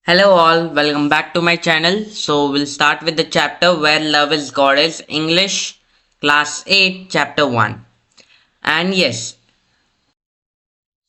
Hello all, welcome back to my channel. So we'll start with the chapter Where Love is Goddess English Class 8 Chapter 1. And yes,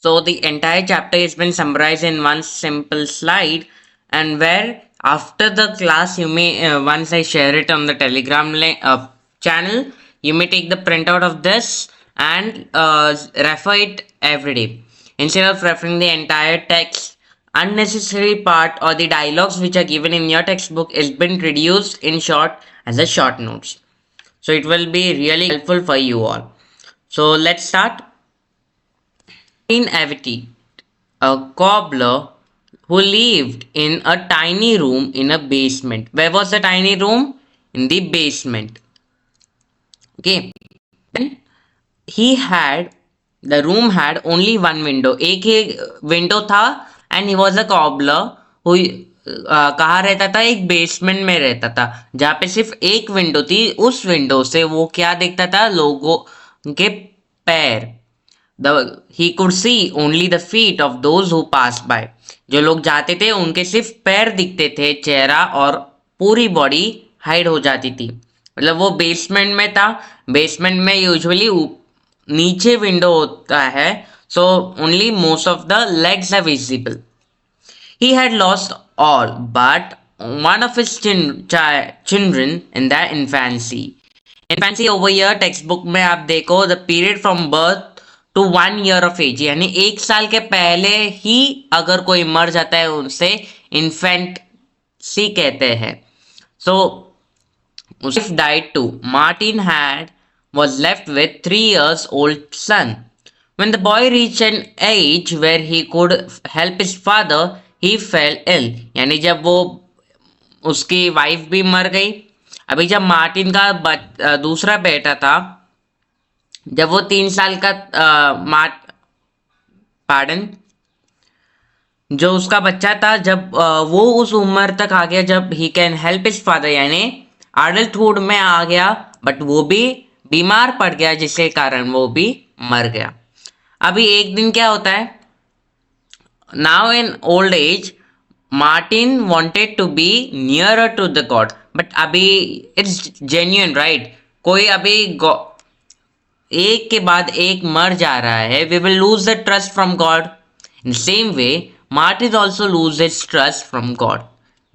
so the entire chapter has been summarized in one simple slide, and where after the class you may once I share it on the Telegram channel, you may take the printout of this and refer it every day instead of referring the entire text. Unnecessary part or the dialogues which are given in your textbook is been reduced in short as a short notes, so it will be really helpful for you all. So let's start. In Avity, a cobbler who lived in a tiny room in a basement. Where was the tiny room? In the basement. Okay. Then he had the room had only one window. एक ही window था and he was a cobbler who कहाँ रहता था? एक basement में रहता था जहाँ पे सिर्फ एक विंडो थी. उस विंडो से वो क्या देखता था? लोगों के पैर. He could see only the feet of those who passed by. जो लोग जाते थे उनके सिर्फ पैर दिखते थे, चेहरा और पूरी बॉडी हाइड हो जाती थी. मतलब वो बेसमेंट में था. बेसमेंट में यूजुअली नीचे विंडो होता है, so only most of the legs are visible. He had lost all but one of his children in their infancy. Infancy over here textbook में आप देखो the period from birth to 1 year of age, यानी 1 साल के पहले ही अगर कोई मर जाता है उनसे infancy कहते हैं. So his wife died too. Martin was left with 3 years old son. When the boy reached an age where he could help his father, he fell ill. यानी जब वो उसकी वाइफ भी मर गई. अभी जब मार्टिन का दूसरा बेटा था, जब वो 3 साल का पार्डन जो उसका बच्चा था, जब वो उस उम्र तक आ गया जब he can help his father, यानी एडल्टहुड में आ गया, बट वो भी बीमार पड़ गया जिसके कारण वो भी मर गया. अभी एक दिन क्या होता है? Now in old age Martin wanted to be nearer to the God, but अभी इट्स जेन्युइन राइट. कोई अभी एक के बाद एक मर जा रहा है. We will lose the trust from God. In same way Martin also lose his trust from God.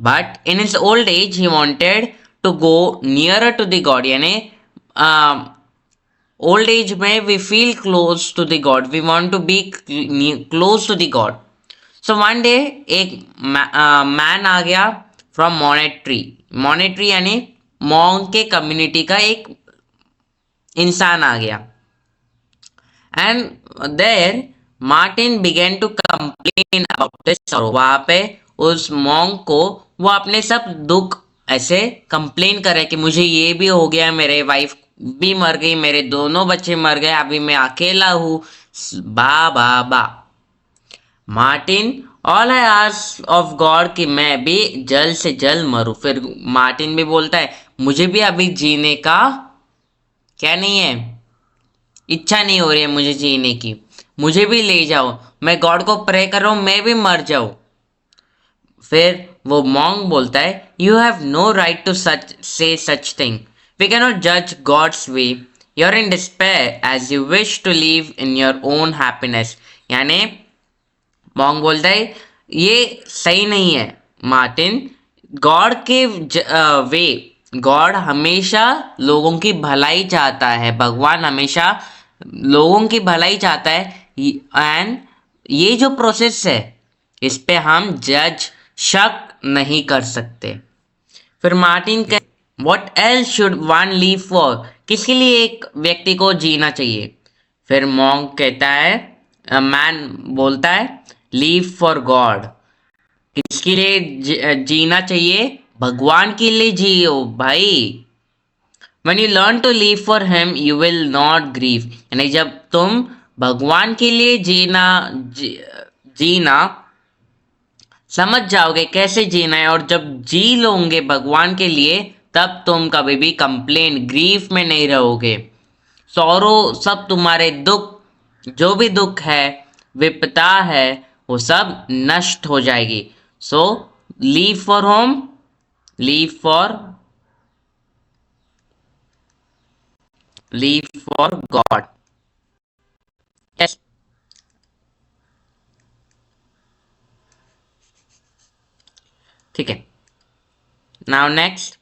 But in his old age, he wanted to go nearer to the God. यानी old age में we feel close to the God. We want to be close to the God. So one day एक man आ गया from monetary. Monetary यानी monk के community का एक इंसान आ गया. And there Martin began to complain about his sorrow. वहां पे उस मॉन्क को वो अपने सब दुख ऐसे कंप्लेन करे कि मुझे ये भी हो गया, मेरे वाइफ भी मर गई, मेरे दोनों बच्चे मर गए, अभी मैं अकेला हूं. बा बा बा Martin all I ask of God कि मैं भी जल्द से जल्द मरूं. फिर मार्टिन भी बोलता है मुझे भी अभी जीने का क्या नहीं है, इच्छा नहीं हो रही है मुझे जीने की, मुझे भी ले जाओ, मैं गॉड को प्रे कर रहा हूं, मैं भी मर जाऊं. फिर वो मॉन्क बोलता है you have no right to such thing. We can not जज God's way. You are in despair as you wish to live in your own happiness. यानी मॉन्क बोलता है ये सही नहीं है मार्टिन. गॉड के वे, गॉड हमेशा लोगों की भलाई चाहता है, भगवान हमेशा लोगों की भलाई चाहता है. एंड ये जो प्रोसेस है इस पे हम जज शक नहीं कर सकते. फिर मार्टिन कह what else should one live for. किसके लिए एक व्यक्ति को जीना चाहिए? फिर मॉन्क कहता है, मैन बोलता है लिव फॉर गॉड. किसके लिए जीना चाहिए? भगवान के लिए जियो भाई. When you learn to live for him, you will not grieve. यानी जब तुम भगवान के लिए जीना समझ जाओगे कैसे जीना है, और जब जी लोगे भगवान के लिए, तब तुम कभी भी कंप्लेन ग्रीफ में नहीं रहोगे. सौरो सब तुम्हारे दुख, जो भी दुख है, विपदा है, वो सब नष्ट हो जाएगी. So leave for home, leave for God. Yes, ठीक है। Now next,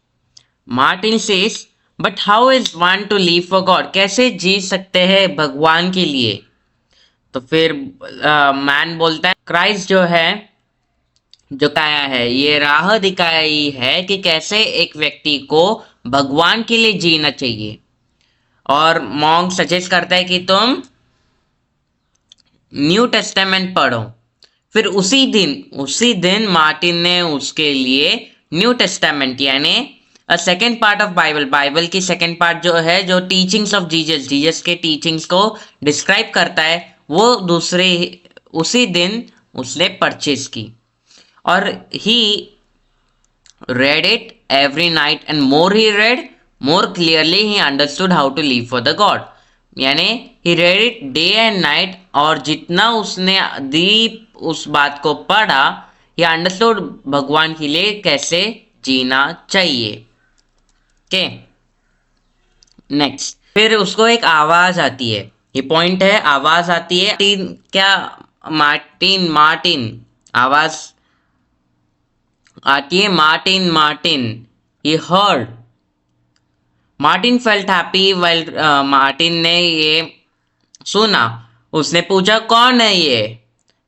Martin says but how is one two leave for God, कैसे जी सकते हैं भगवान के लिए। तो फिर मैन बोलता है क्राइस्ट जो है, जो काया है, ये राह दिखाई है कि कैसे एक व्यक्ति को भगवान के लिए जीना चाहिए। और मॉन्क सजेस्ट करता है कि तुम न्यू टेस्टामेंट पढ़ो। फिर उसी दिन मार्टिन ने उसके लिए न्यू टेस्टामेंट यानी a second part of Bible की सेकेंड पार्ट जो है, जो टीचिंग्स ऑफ जीसस के टीचिंग्स को डिस्क्राइब करता है, वो उसी दिन उसने परचेज की। और ही read it every night and more he read, more clearly he understood how to live for the God। यानी he read it day and night, और जितना उसने डीप उस बात को पढ़ा, he understood भगवान के लिए कैसे जीना चाहिए। ओके, नेक्स्ट, फिर उसको एक आवाज आती है, ये पॉइंट है, आवाज आती है। क्या, मार्टिन मार्टिन आवाज आती है, Martin Martin. he heard, Martin felt happy well, Martin ने ये सुना। उसने पूछा कौन है ये।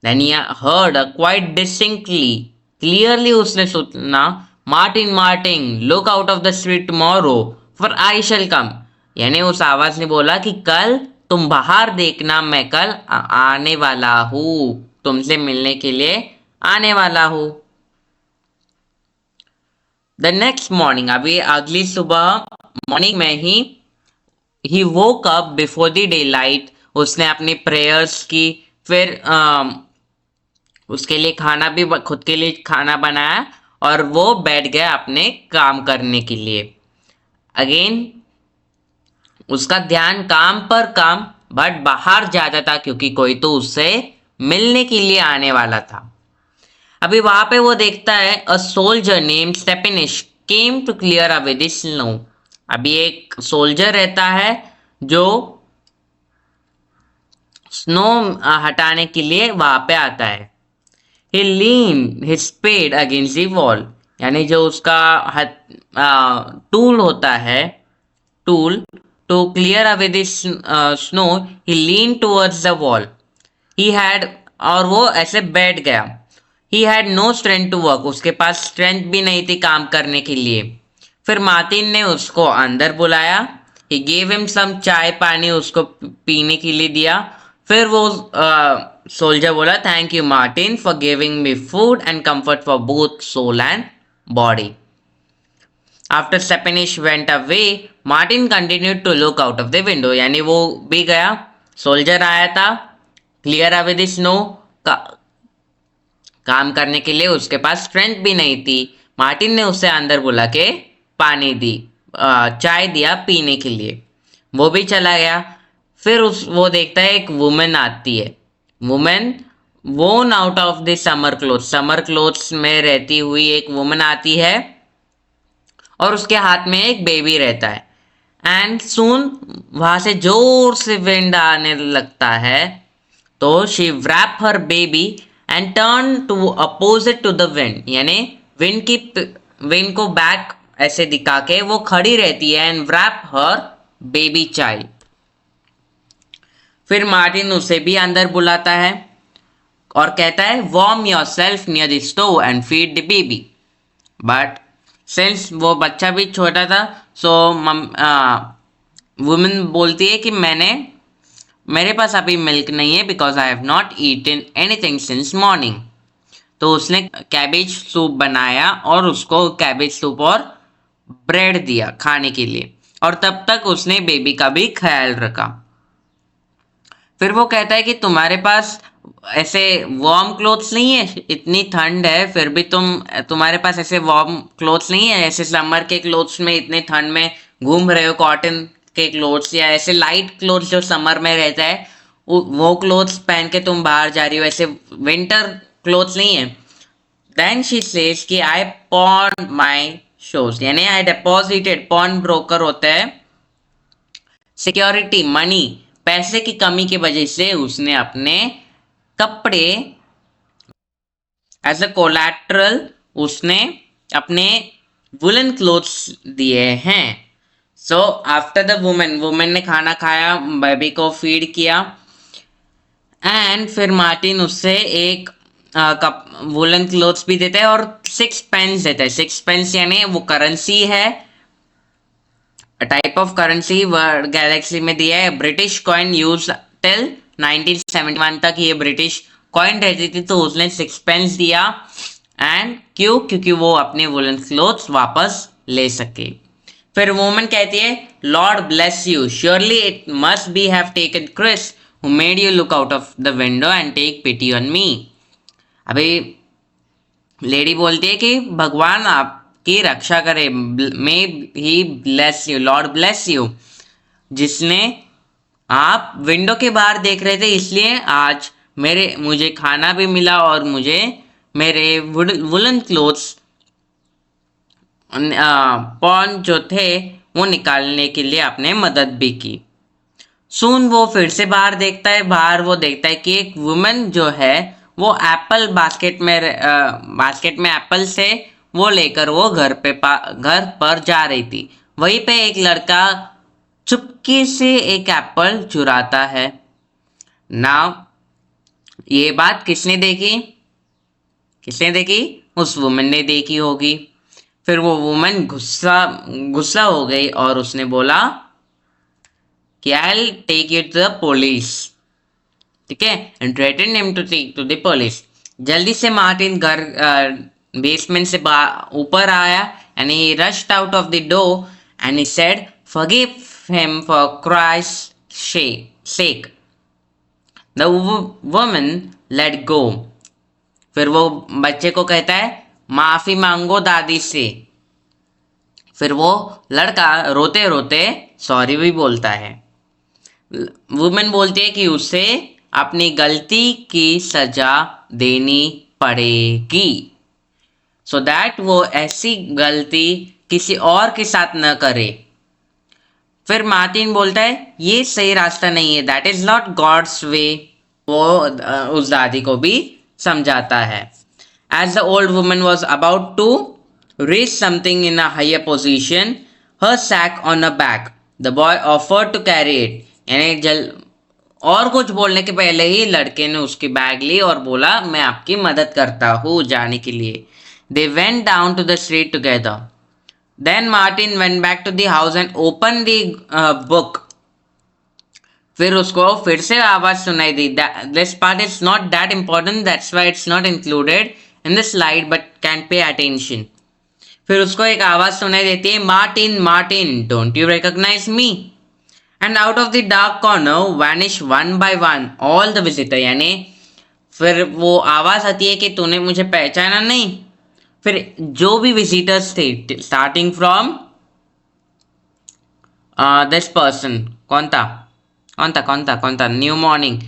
Then he heard quite distinctly, clearly उसने सुना, Martin Martin look out of the street tomorrow for I shall come. यानी उस आवाज ने बोला कि कल तुम बाहर देखना, मैं कल आने वाला हूँ, तुमसे मिलने के लिए आने वाला हूँ। द नेक्स्ट मॉर्निंग, अभी अगली सुबह मॉर्निंग में ही woke up before the day light. उसने अपनी प्रेयर्स की, फिर उसके लिए खाना भी, खुद के लिए खाना बनाया, और वो बैठ गया अपने काम करने के लिए। अगेन उसका ध्यान काम पर काम, बट बाहर जाता था क्योंकि कोई तो उससे मिलने के लिए आने वाला था। अभी वहां पे वो देखता है a soldier name Stepanich came to clear away the snow. अभी एक सोल्जर रहता है जो स्नो हटाने के लिए वहां पे आता है। he leaned his spade against the wall, यानी जो उसका टूल होता है, tool to clear away the snow, he leaned towards the wall, he had, और वो ऐसे बैठ गया। he had no strength to work, उसके पास स्ट्रेंथ भी नहीं थी काम करने के लिए। फिर मार्टिन ने उसको अंदर बुलाया, he gave him some चाय पानी उसको पीने के लिए दिया। फिर वो सोल्जर बोला thank you Martin for giving me food and comfort for both soul and body. After Stepanich went away, Martin continued to look out of the window, यानी वो भी गया, सोल्जर आया था क्लियर अवे द स्नो, काम करने के लिए उसके पास स्ट्रेंथ भी नहीं थी। मार्टिन ने उसे अंदर बुला के पानी दी, चाय दिया पीने के लिए, वो भी चला गया। फिर वो देखता है एक वुमेन आती है, वुमेन वोन out of the summer clothes में रहती हुई एक वुमेन आती है, और उसके हाथ में एक बेबी रहता है। एंड सून वहां से जोर से विंड आने लगता है, तो she wrap her baby and turn to opposite to the wind, यानी विंड को बैक ऐसे दिखा के वो खड़ी रहती है, and wrap her baby child. फिर मार्टिन उसे भी अंदर बुलाता है और कहता है warm yourself near the stove and feed the baby. But since वो बच्चा भी छोटा था, सो वुमेन बोलती है कि मेरे पास अभी मिल्क नहीं है, because I have not eaten anything since morning. तो उसने कैबेज सूप बनाया और उसको कैबेज सूप और ब्रेड दिया खाने के लिए, और तब तक उसने बेबी का भी ख्याल रखा। फिर वो कहता है कि तुम्हारे पास ऐसे वार्म क्लोथ्स नहीं है, इतनी ठंड है फिर भी तुम्हारे पास ऐसे वार्म क्लोथ्स नहीं है, ऐसे समर के क्लोथ्स में इतने ठंड में घूम रहे हो, कॉटन के क्लोथ्स या ऐसे लाइट क्लोथ्स जो समर में रहता है वो क्लोथ्स पहन के तुम बाहर जा रही हो, ऐसे विंटर क्लोथ्स नहीं है। देन शी सेज कि आई पॉन माई शोज, यानी आई डिपॉजिटेड, पॉन ब्रोकर होता है सिक्योरिटी मनी, पैसे की कमी की वजह से उसने अपने कपड़े एज अ कोलैटरल उसने अपने वुलन क्लोथ्स दिए हैं। सो आफ्टर द वुमेन ने खाना खाया, बेबी को फीड किया, एंड फिर मार्टिन उससे एक कप वुलन क्लोथ्स भी देता है और 6 पेंस देता है। 6 पेंस यानी वो करेंसी है, type of currency world Galaxy में दिया है। ब्रिटिश कॉइन यूज टिल 1971 तक ये ब्रिटिश कॉइन रहती थी, तो उसने 6 पेंस दिया। एंड क्यों? क्योंकि वो अपने वुलन क्लोथ्स वापस ले सके। फिर वुमन कहती है, Lord bless you, surely it must be have taken Christ who made you look out of the window and take pity on me. अभी लेडी बोलती है कि भगवान आपकी रक्षा करे, may he bless you, Lord bless you, जिसने आप विंडो के बाहर देख रहे थे इसलिए आज मुझे खाना भी मिला और मुझे मेरे वुलन क्लोथ्स पॉन जो थे वो निकालने के लिए आपने मदद भी की। सून वो फिर से बाहर देखता है, बाहर वो देखता है कि एक वुमन जो है वो एप्पल बास्केट में एप्पल से वो लेकर वो घर पर जा रही थी। वहीं पे एक लड़का चुपके से एक एप्पल चुराता है। नाउ ये बात किसने देखी? किसने देखी? उस वुमन ने देखी होगी। फिर वो वुमन गुस्सा हो गई और उसने बोला कि I take it to the police, ठीक है, and threaten him to take to the police. जल्दी से मार्टिन घर बेसमेंट से ऊपर आया and he rushed out of the door and he said forgive him for Christ sake. The woman let go. फिर वो बच्चे को कहता है माफी मांगो दादी से। फिर वो लड़का रोते रोते सॉरी भी बोलता है। वुमेन बोलती है कि उसे अपनी गलती की सजा देनी पड़ेगी, सो दैट वो ऐसी गलती किसी और के साथ न करे। फिर मार्टिन बोलता है ये सही रास्ता नहीं है, that is not God's way. वो उस दादी को भी समझाता है। As the old woman was about to reach something in a higher position, her sack on her back. The boy offered to carry it. यानी और कुछ बोलने के पहले ही लड़के ने उसकी बैग ली और बोला मैं आपकी मदद करता हूँ जाने के लिए। They went down to the street together. Then Martin went back to the house and opened the book. फिर उसको फिर से आवाज सुनाई दी। This part is not that important, that's why it's not included in the slide, but can pay attention. फिर उसको एक आवाज सुनाई देती है, Martin Martin don't you recognise me. And out of the dark corner vanish one by one all the visitor. यानी फिर वो आवाज आती है कि तूने मुझे पहचाना नहीं। फिर जो भी विजिटर्स थे स्टार्टिंग फ्रॉम दिस पर्सन, कौन था new morning,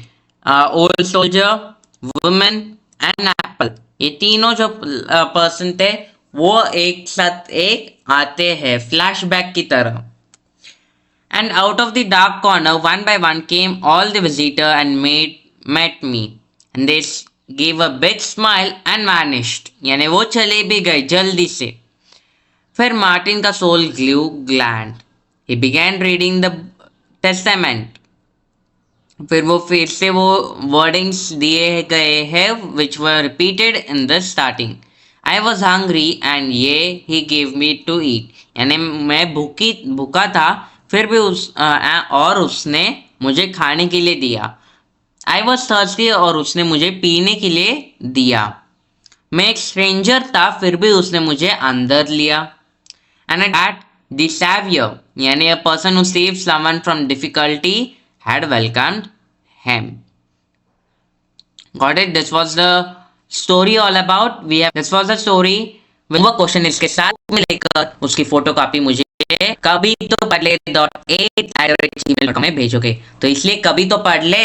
old soldier, women and Apple, ये तीनों जो पर्सन थे वो एक साथ एक आते हैं फ्लैशबैक की तरह। And out of the dark corner one by one came all the visitor and met me and they give a big smile and vanished. यानी वो चले भी गए जल्दी से। फिर मार्टिन का soul grew glad, he began reading the testament. फिर वो फिर से वो वर्डिंग्स दिए गए हैं which were repeated in the starting. I was hungry and ye he give me to eat. यानी मैं भूखा था फिर भी उसने मुझे खाने के लिए दिया। आई वॉज थर्स्टी और उसने मुझे पीने के लिए दिया। मैं एक स्ट्रेंजर था फिर भी उसने मुझे अंदर लिया। एंड एट द सैवियर यानी a person who saved someone from difficulty had welcomed him. Got it? This was the story all about. This was the story. वो क्वेश्चन इसके साथ में लेकर उसकी फोटो कॉपी मुझे कभी तो पढ़ ले .8@gmail.com में भेजोगे, तो इसलिए कभी तो पढ़ ले।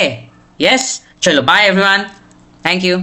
यस, चलो बाय एवरीवन, थैंक यू।